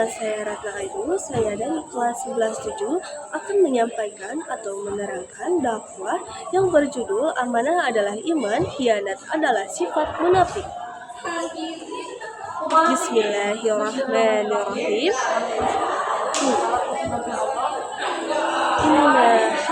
saya Ratna Ayu, saya dari kelas 11-7 akan menyampaikan atau menerangkan dakwah yang berjudul Amanah adalah Iman, Khianat adalah Sifat Munafik. Bismillahirrahmanirrahim.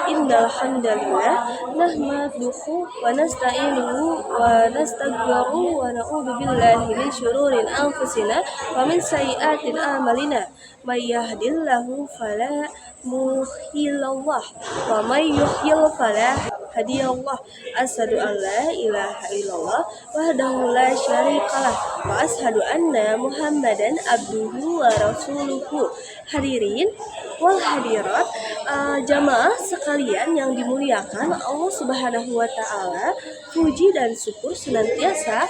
Innal hamdalillah nahmaduhu wa nasta'inuhu wa nastaghfiruhu wa na'udzu billahi min syururi anfusina wa min sayyiati a'malina. May yahdihillahu fala mudhillalah wa may yudhlil fala hadiyallah. Asyhadu an la ilaha illallah wahdahu la syarikalah wa asyhadu anna Muhammadan abduhu wa rasuluhu. Hadirin wal hadirat, jamaah sekalian yang dimuliakan Allah Subhanahu wa taala, puji dan syukur senantiasa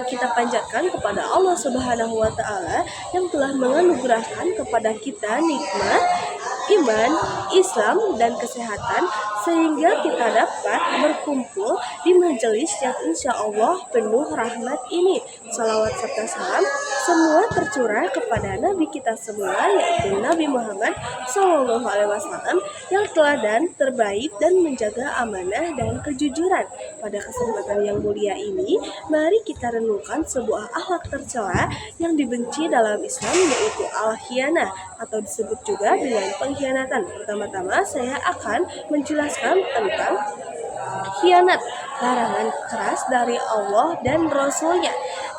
kita panjatkan kepada Allah Subhanahu wa taala yang telah menganugerahkan kepada kita nikmat iman, Islam dan kesehatan sehingga kita dapat berkumpul di majelis yang insya Allah penuh rahmat ini. Salawat serta salam semua tercurah kepada Nabi kita semua, yaitu Nabi Muhammad SAW yang teladan, terbaik dan menjaga amanah dan kejujuran. Pada kesempatan yang mulia ini, mari kita renungkan sebuah akhlak tercela yang dibenci dalam Islam, yaitu al-khianah atau disebut juga dengan pengkhianatan. Pertama-tama saya akan menjelaskan tentang khianat, larangan keras dari Allah dan Rasul-Nya.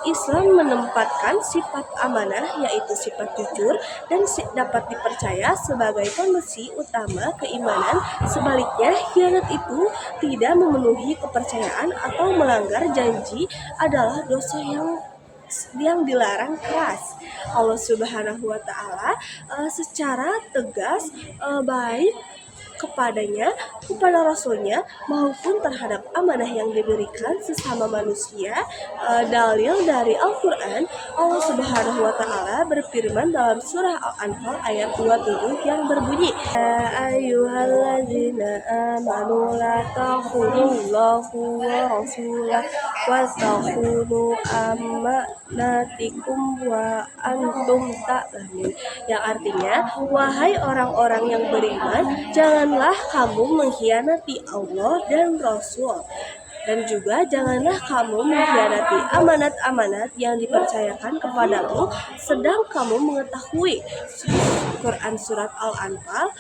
Islam menempatkan sifat amanah, yaitu sifat jujur dan dapat dipercaya sebagai kondisi utama keimanan. Sebaliknya, khianat itu tidak memenuhi kepercayaan atau melanggar janji adalah dosa yang dilarang keras. Allah Subhanahu wa taala secara tegas baik kepadanya, kepada Rasulnya maupun terhadap amanah yang diberikan sesama manusia. Dalil dari Al-Quran, Allah Subhanahu wa taala berfirman dalam surah Al-Anfal ayat 27 yang berbunyi, ayyuhalladzina amanu la takhunullahu wa rasulah wa takhunu amanatikum wa antum ta'lamun, yang artinya, wahai orang-orang yang beriman, janganlah kamu mengkhianati Allah dan Rasul, dan juga janganlah kamu mengkhianati amanat-amanat yang dipercayakan kepadamu sedang kamu mengetahui. Quran Surat Al-Anfal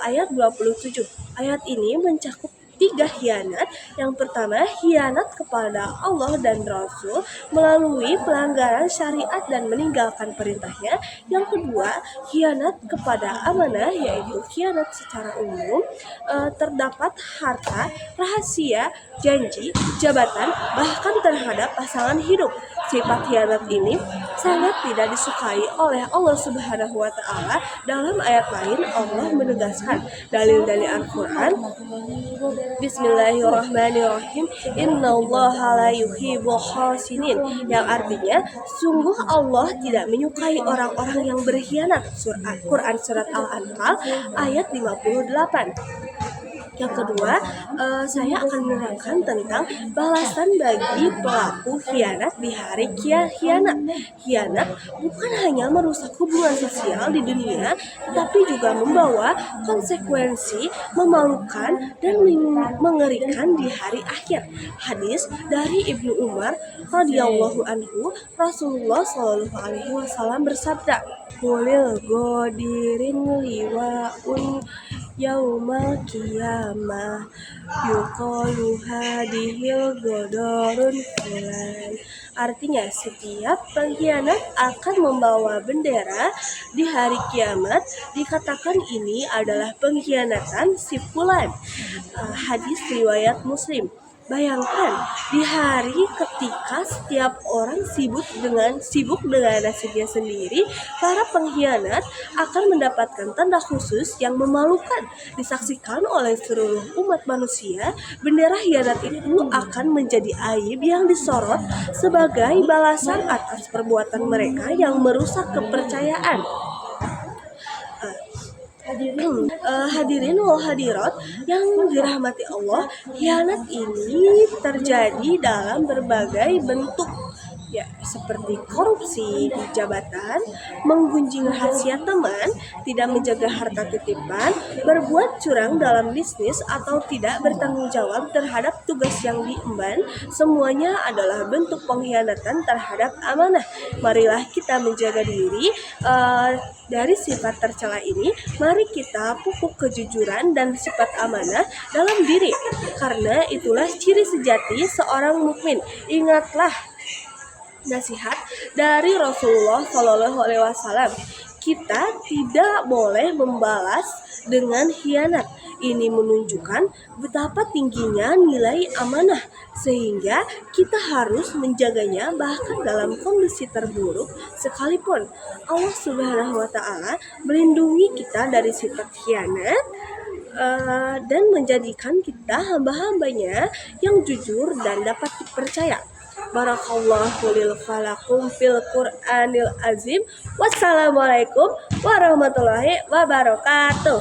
ayat 27. Ayat ini mencakup 3 khianat. Yang pertama, khianat kepada Allah dan Rasul melalui pelanggaran syariat dan meninggalkan perintahnya. Yang kedua, khianat kepada amanah, yaitu khianat secara umum, terdapat harta, rahasia, janji, jabatan, bahkan terhadap pasangan hidup. Sifat khianat ini sangat tidak disukai oleh Allah Subhanahu wa taala. Dalam ayat lain Allah menegaskan dalil dari Al-Quran, Bismillahirrahmanirrahim, innallaha la yuhibbul khasinin, yang artinya sungguh Allah tidak menyukai orang-orang yang berkhianat. Quran Surat Al-Anfal ayat 58. Yang kedua, saya akan menerangkan tentang balasan bagi pelaku khianat di hari khianat. Khianat bukan hanya merusak hubungan sosial di dunia, tetapi juga membawa konsekuensi memalukan dan mengerikan di hari akhir. Hadis dari Ibnu Umar radhiyallahu anhu, Rasulullah SAW bersabda, "Qulil godirin liwa'un yaumal qiyamah yuqalu hadihil godorun fulan." Artinya, setiap pengkhianat akan membawa bendera di hari kiamat. Dikatakan ini adalah pengkhianatan si fulan. Hadis riwayat Muslim. Bayangkan di hari ketika setiap orang sibuk dengan nasibnya sendiri, para pengkhianat akan mendapatkan tanda khusus yang memalukan disaksikan oleh seluruh umat manusia. Bendera khianat itu akan menjadi aib yang disorot sebagai balasan atas perbuatan mereka yang merusak kepercayaan. Hadirin wal hadirat yang dirahmati Allah, khianat ini terjadi dalam berbagai bentuk, Ya, seperti korupsi di jabatan, menggunjing rahasia teman, tidak menjaga harta titipan, berbuat curang dalam bisnis, atau tidak bertanggung jawab terhadap tugas yang diemban, semuanya adalah bentuk pengkhianatan terhadap amanah. Marilah kita menjaga diri dari sifat tercela ini. Mari kita pupuk kejujuran dan sifat amanah dalam diri, karena itulah ciri sejati seorang mukmin. Ingatlah nasihat dari Rasulullah Shallallahu Alaihi Wasallam. Kita tidak boleh membalas dengan khianat. Ini menunjukkan betapa tingginya nilai amanah, sehingga kita harus menjaganya bahkan dalam kondisi terburuk sekalipun. Allah Subhanahu Wa Taala melindungi kita dari sifat khianat dan menjadikan kita hamba-hambanya yang jujur dan dapat dipercaya. Barakallahu lil falakum fil Qur'anil azim. Wassalamualaikum warahmatullahi wabarakatuh.